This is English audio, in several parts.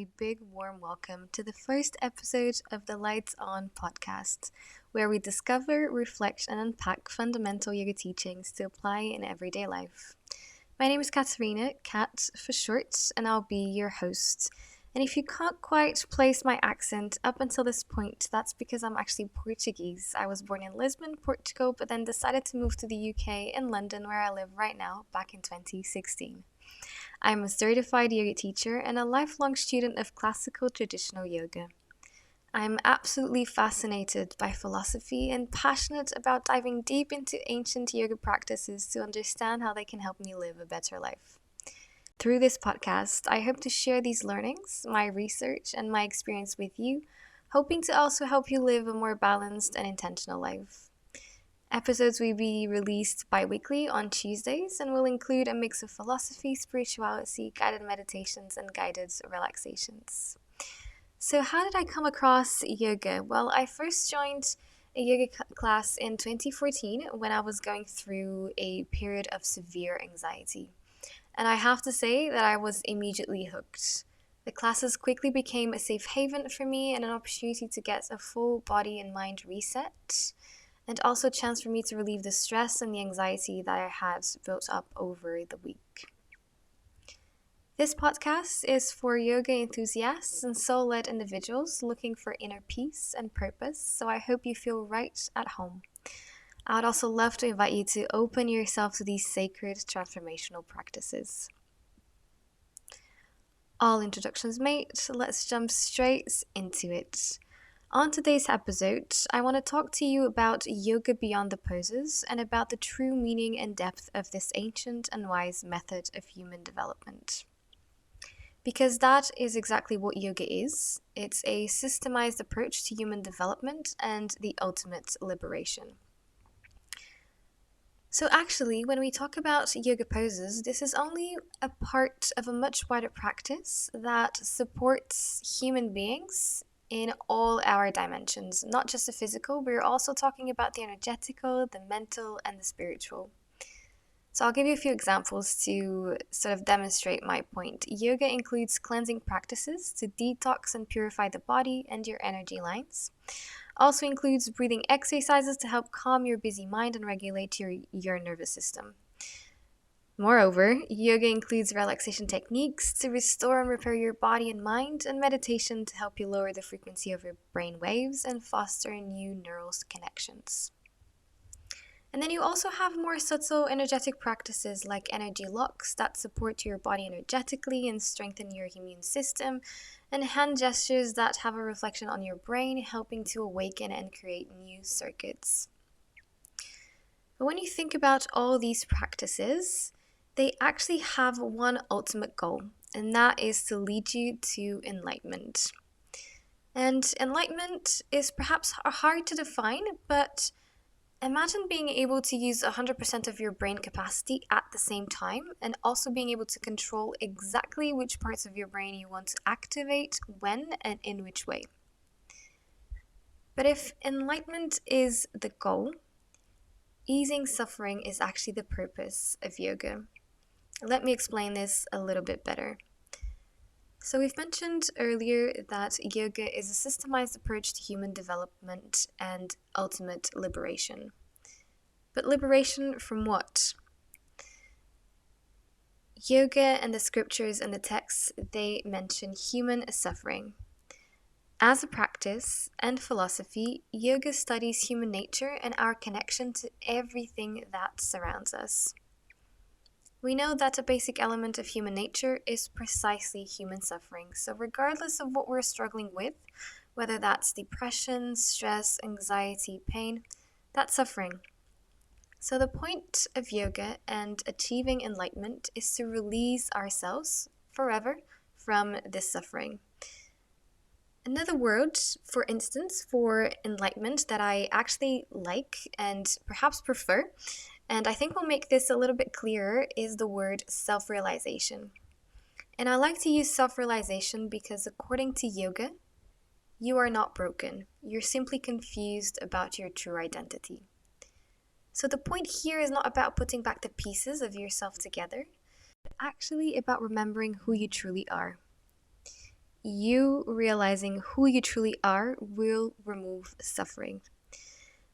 a big warm welcome to the first episode of the Lights On podcast, where we discover, reflect, and unpack fundamental yoga teachings to apply in everyday life. My name is Katarina, Kat for short, and I'll be your host. And if you can't quite place my accent up until this point, that's because I'm actually Portuguese. I was born in Lisbon, Portugal, but then decided to move to the UK in London, where I live right now, back in 2016. I'm a certified yoga teacher and a lifelong student of classical traditional yoga. I'm absolutely fascinated by philosophy and passionate about diving deep into ancient yoga practices to understand how they can help me live a better life. Through this podcast, I hope to share these learnings, my research, and my experience with you, hoping to also help you live a more balanced and intentional life. Episodes will be released bi-weekly on Tuesdays and will include a mix of philosophy, spirituality, guided meditations, and guided relaxations. So how did I come across yoga? Well, I first joined a yoga class in 2014 when I was going through a period of severe anxiety. And I have to say that I was immediately hooked. The classes quickly became a safe haven for me and an opportunity to get a full body and mind reset, and also a chance for me to relieve the stress and the anxiety that I had built up over the week. This podcast is for yoga enthusiasts and soul-led individuals looking for inner peace and purpose, so I hope you feel right at home. I would also love to invite you to open yourself to these sacred transformational practices. All introductions made, let's jump straight into it. On today's episode, I want to talk to you about yoga beyond the poses and about the true meaning and depth of this ancient and wise method of human development. Because that is exactly what yoga is. It's a systemized approach to human development and the ultimate liberation. So actually, when we talk about yoga poses, this is only a part of a much wider practice that supports human beings in all our dimensions, not just the physical, we're also talking about the energetical, the mental, and the spiritual. So I'll give you a few examples to sort of demonstrate my point. Yoga includes cleansing practices to detox and purify the body and your energy lines. Also includes breathing exercises to help calm your busy mind and regulate your nervous system. Moreover, yoga includes relaxation techniques to restore and repair your body and mind, and meditation to help you lower the frequency of your brain waves and foster new neural connections. And then you also have more subtle energetic practices like energy locks that support your body energetically and strengthen your immune system, and hand gestures that have a reflection on your brain, helping to awaken and create new circuits. But when you think about all these practices, they actually have one ultimate goal, and that is to lead you to enlightenment. And enlightenment is perhaps hard to define, but imagine being able to use 100% of your brain capacity at the same time, and also being able to control exactly which parts of your brain you want to activate, when, and in which way. But if enlightenment is the goal, easing suffering is actually the purpose of yoga. Let me explain this a little bit better. So we've mentioned earlier that yoga is a systemized approach to human development and ultimate liberation. But liberation from what? Yoga and the scriptures and the texts, they mention human suffering. As a practice and philosophy, yoga studies human nature and our connection to everything that surrounds us. We know that a basic element of human nature is precisely human suffering. So regardless of what we're struggling with, whether that's depression, stress, anxiety, pain, that's suffering. So the point of yoga and achieving enlightenment is to release ourselves forever from this suffering. Another word, for instance, for enlightenment that I actually like and perhaps prefer, and I think will make this a little bit clearer, is the word self-realization. And I like to use self-realization because according to yoga, you are not broken. You're simply confused about your true identity. So the point here is not about putting back the pieces of yourself together, but actually about remembering who you truly are. you realizing who you truly are will remove suffering.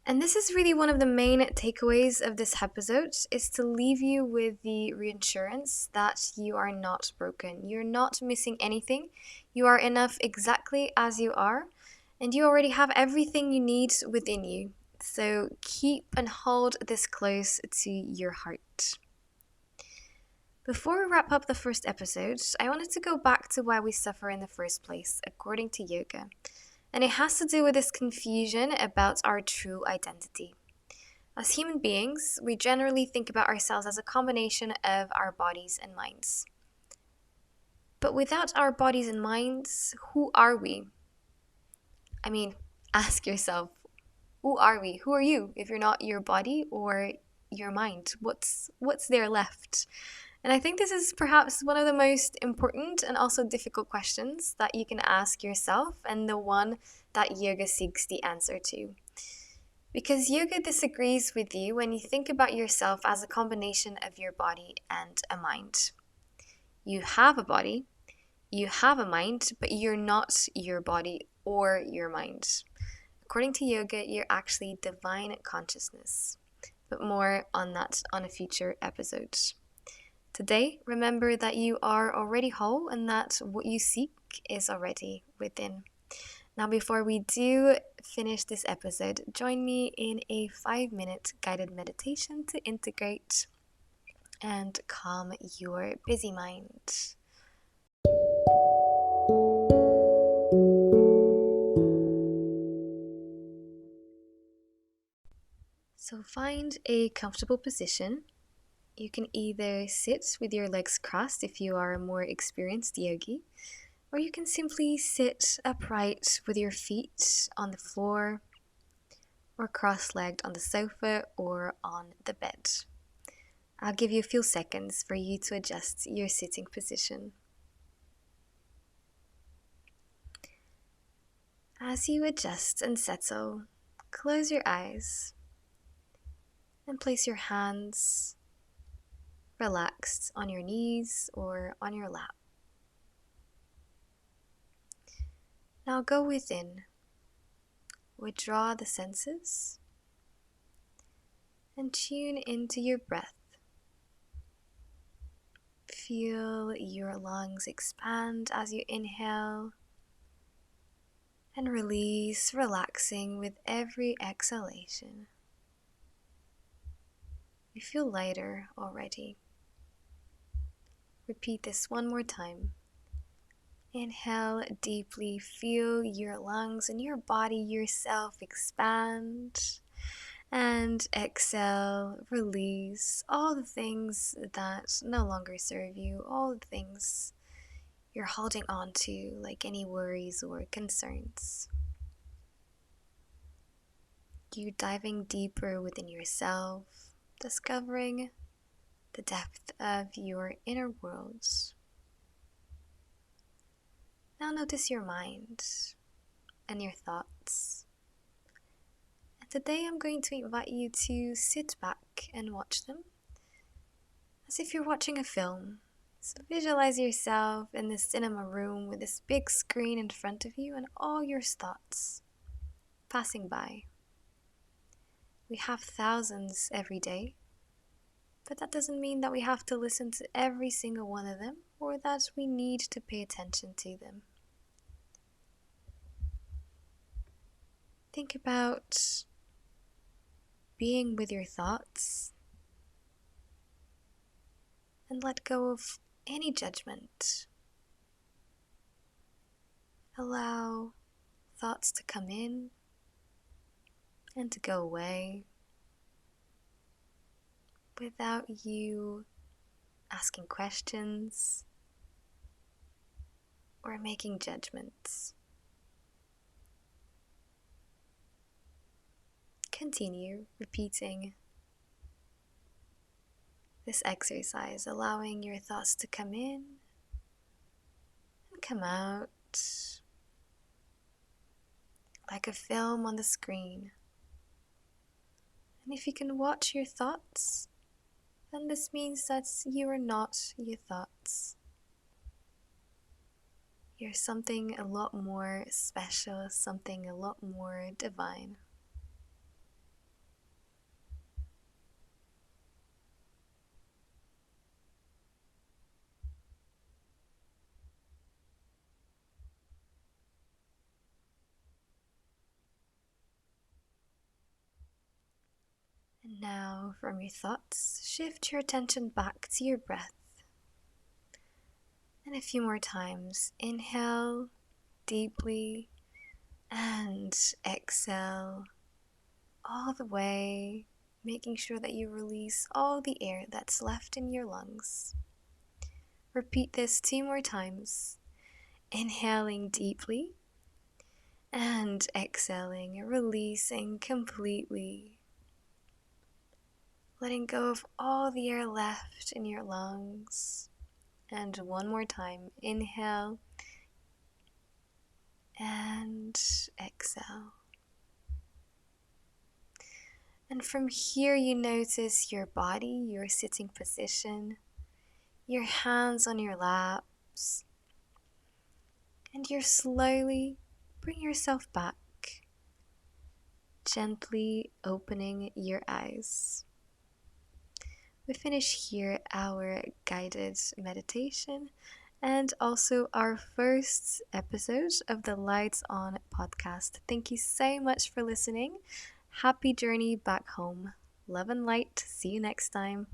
And this is really one of the main takeaways of this episode is to leave you with the reassurance that you are not broken. You're not missing anything. You are enough exactly as you are, and you already have everything you need within you. So keep and hold this close to your heart. Before we wrap up the first episode, I wanted to go back to why we suffer in the first place, according to yoga. And it has to do with this confusion about our true identity. As human beings, we generally think about ourselves as a combination of our bodies and minds. But without our bodies and minds, who are we? I mean, ask yourself, who are we? Who are you if you're not your body or your mind? What's there left? And I think this is perhaps one of the most important and also difficult questions that you can ask yourself, and the one that yoga seeks the answer to. Because yoga disagrees with you when you think about yourself as a combination of your body and a mind. You have a body, you have a mind, but you're not your body or your mind. According to yoga, you're actually divine consciousness. But more on that on a future episode. Today, remember that you are already whole and that what you seek is already within. Now, before we do finish this episode, join me in a 5-minute guided meditation to integrate and calm your busy mind. So find a comfortable position. You can either sit with your legs crossed if you are a more experienced yogi, or you can simply sit upright with your feet on the floor, or cross-legged on the sofa or on the bed. I'll give you a few seconds for you to adjust your sitting position. As you adjust and settle, close your eyes and place your hands relaxed on your knees or on your lap. Now go within, withdraw the senses, and tune into your breath. Feel your lungs expand as you inhale and release, relaxing with every exhalation. You feel lighter already. Repeat this one more time. Inhale deeply, feel your lungs and your body yourself expand. And exhale, release all the things that no longer serve you, all the things you're holding on to, like any worries or concerns. You diving deeper within yourself, discovering the depth of your inner worlds. Now notice your mind and your thoughts. And today I'm going to invite you to sit back and watch them as if you're watching a film. So visualize yourself in this cinema room with this big screen in front of you and all your thoughts passing by. We have thousands every day, but that doesn't mean that we have to listen to every single one of them or that we need to pay attention to them. Think about being with your thoughts and let go of any judgment. Allow thoughts to come in and to go away without you asking questions or making judgments. Continue repeating this exercise, allowing your thoughts to come in and come out like a film on the screen. And if you can watch your thoughts, then this means that you are not your thoughts. You're something a lot more special, something a lot more divine. And now, from your thoughts, shift your attention back to your breath. And a few more times. Inhale deeply and exhale all the way, making sure that you release all the air that's left in your lungs. Repeat this 2 more times. Inhaling deeply and exhaling, releasing completely. Letting go of all the air left in your lungs. And one more time. Inhale and exhale. And from here, you notice your body, your sitting position, your hands on your laps, and you're slowly bring yourself back, gently opening your eyes. We finish here our guided meditation and also our first episode of the Lights On podcast. Thank you so much for listening. Happy journey back home. Love and light. See you next time.